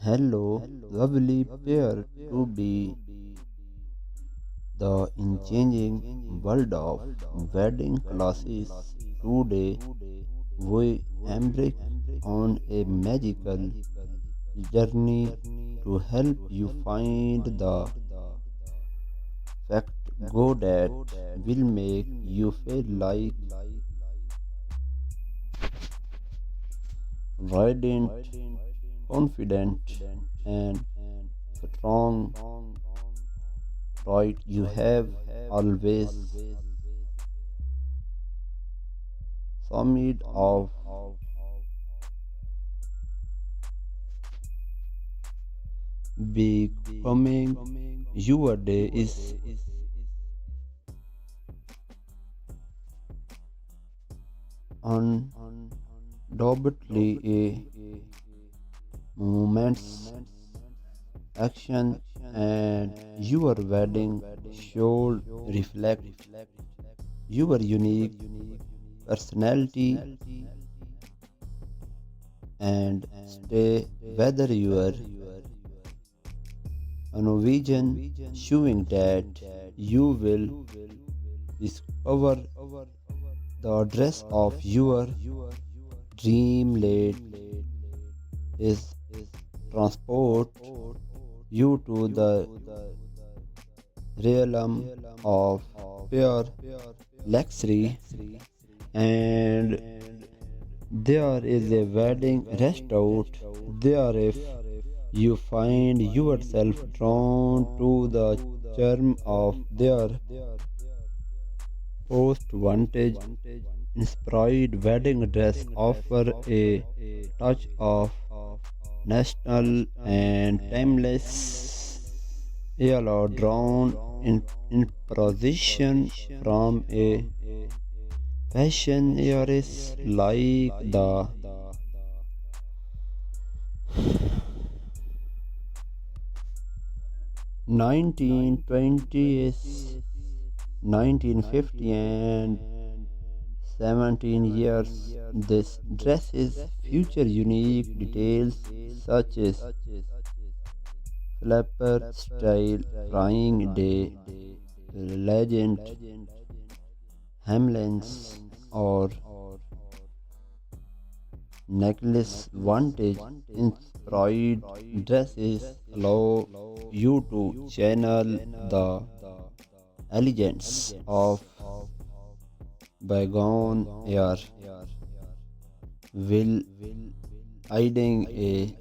Hello, lovely pair to be the changing world of wedding classes. Today, we embark on a magical journey to help you find the fact go that will make you feel like radiant, confident, and strong. Right, you have always summed of becoming your day is undoubtedly a moment's action, and your wedding should reflect your unique personality and stay whether you are a Norwegian showing that you will discover the dress of your dream late is transport you to the realm of pure luxury, and there is a wedding rest out there if you find yourself drawn to the charm of their post vantage inspired wedding dress offer a touch of national and timeless yellow drawn in position from a fashion heiress like the 1920s, 1950 and 17 years. This dress is future unique details such as flapper style, frying day, legend, Hamlins, or necklace vantage inspired dresses allow you to channel the elegance of bygone year while adding a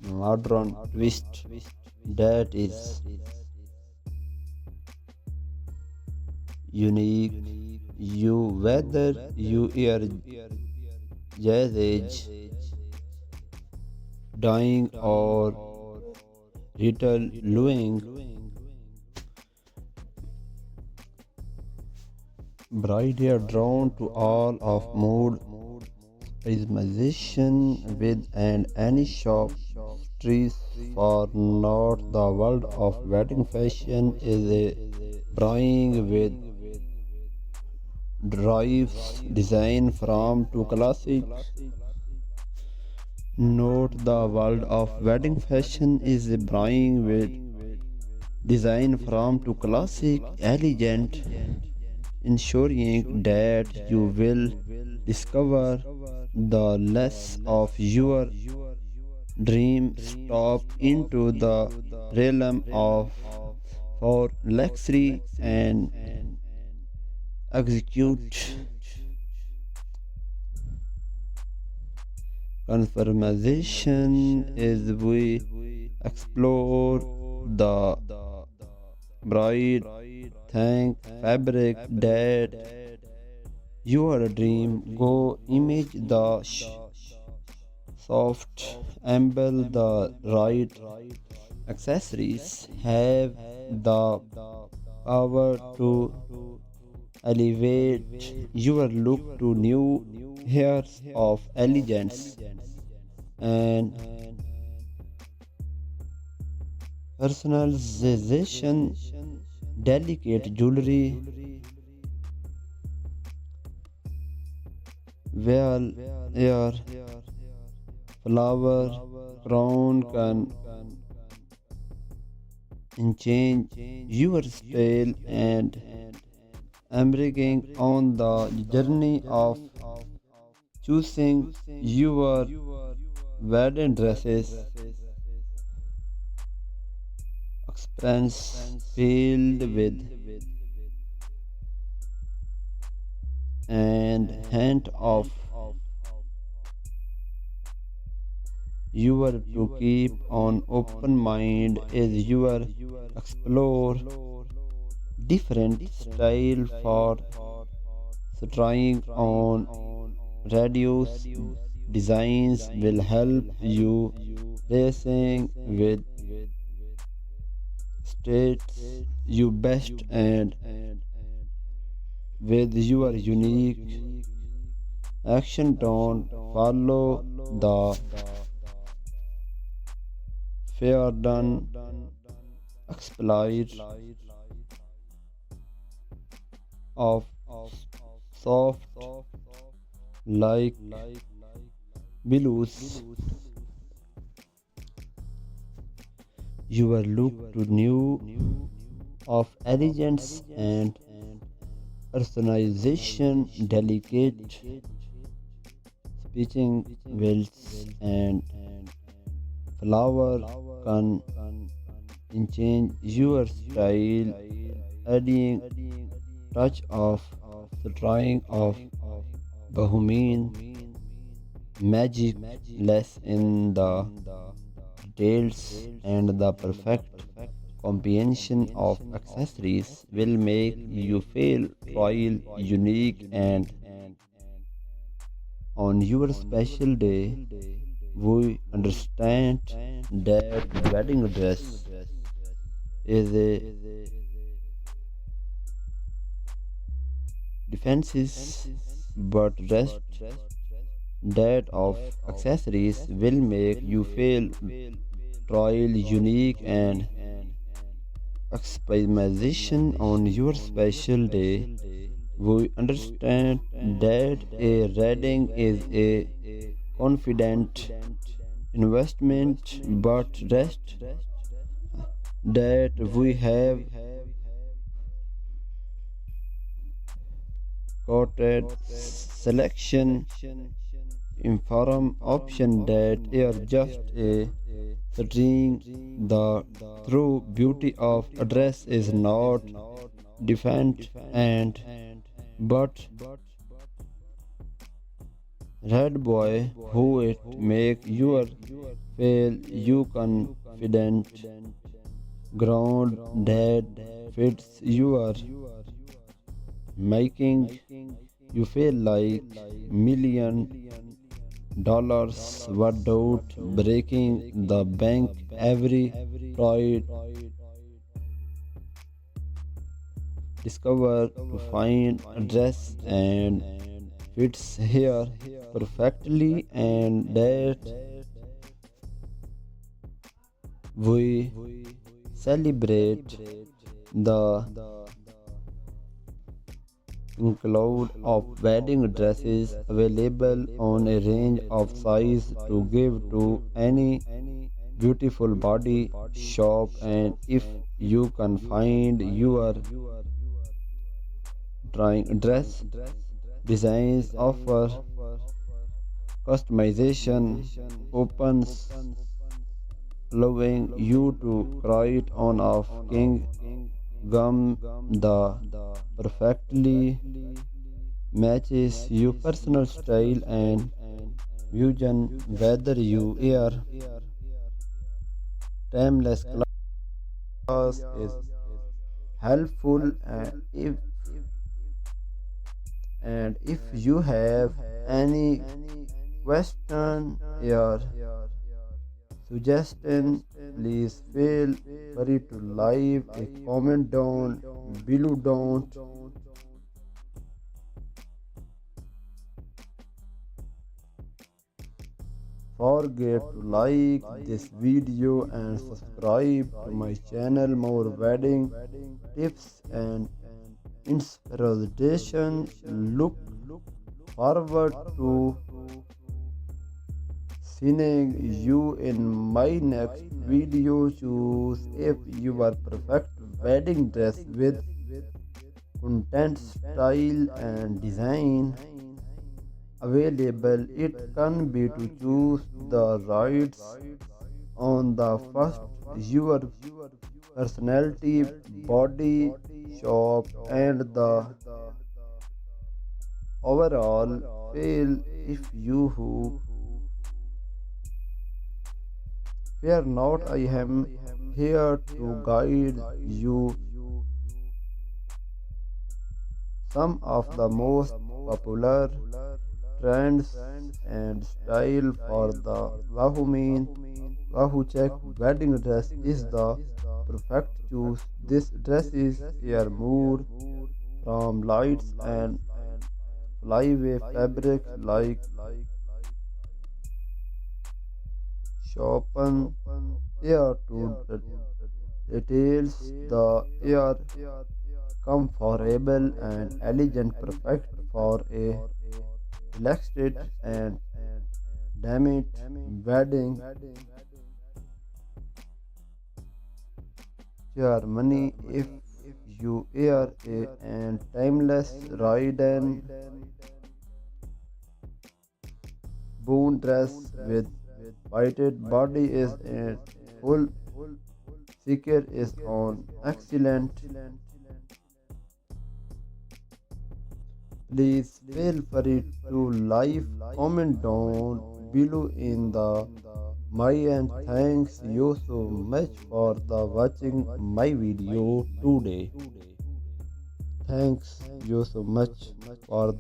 modern twist that is unique. You whether you are jazz age, dying or little lewing, bride are drawn to all of mood customization with and any shop trees for not the world of wedding fashion is a brewing with drives design from to classic. Note the world of wedding fashion is a brewing with design from to classic elegant, ensuring that you will discover the less of your dream stop into the realm of for luxury and execute confirmation as we explore the bright thank fabric that your dream go image the soft amble the right accessories have the power to elevate your look to new hairs of elegance and personalization, delicate jewelry, well, hair, flower, crown can and change your style and embarking on the journey of choosing your wedding dresses experience filled with and hint of your to keep on open mind as you explore different style for trying on radios designs will help you racing with states you best and with your unique action don't follow the fair done exploit of soft like billows your look to new of elegance and personalization delicate speaking wills and flower can change your style adding touch of the drawing of bohemian magic less in the details and the perfect combination of accessories will make you feel royal unique and on your special day we understand that wedding dress is a defenses but rest that of accessories will make you feel royal unique and experimentation on your special day we understand that a wedding is a confident investment but rest that we have quoted selection inform option that are just a string the true beauty of a dress is not defined and but red boy who it make your feel you confident ground that fits your making you feel like $1 million without breaking the bank every pride discover to find a dress and fits here perfectly and that we celebrate the include of wedding dresses available on a range of size to give to any beautiful body shop and if you can find your drawing dress designs offer customization opens allowing you to create on of king gum the perfectly matches your personal style and vision whether you wear timeless class is helpful and if you have any question or suggestion please feel free to leave a comment down below don't forget to like this video and subscribe to my channel more wedding tips and inspiration look forward to Seeing you in my next video. Choose if your perfect wedding dress with content, style, and design available. It can be to choose the rights on the first your personality, body, shop, and the overall feel. If you who fear not, I am here to guide you some of the most popular trends and style for the Wahoo mean. Wahoo check wedding dress is the perfect choice. This dress is your mood from lights and flyaway fabric like Chopin air to details. The air comfortable and elegant, perfect for a relaxed and damaged wedding ceremony. If you wear a and timeless ridden bone dress with whited body is a full figure is on excellent. Please feel free to live comment down below in the my and thanks you so much for the watching my video today. Thanks you so much for the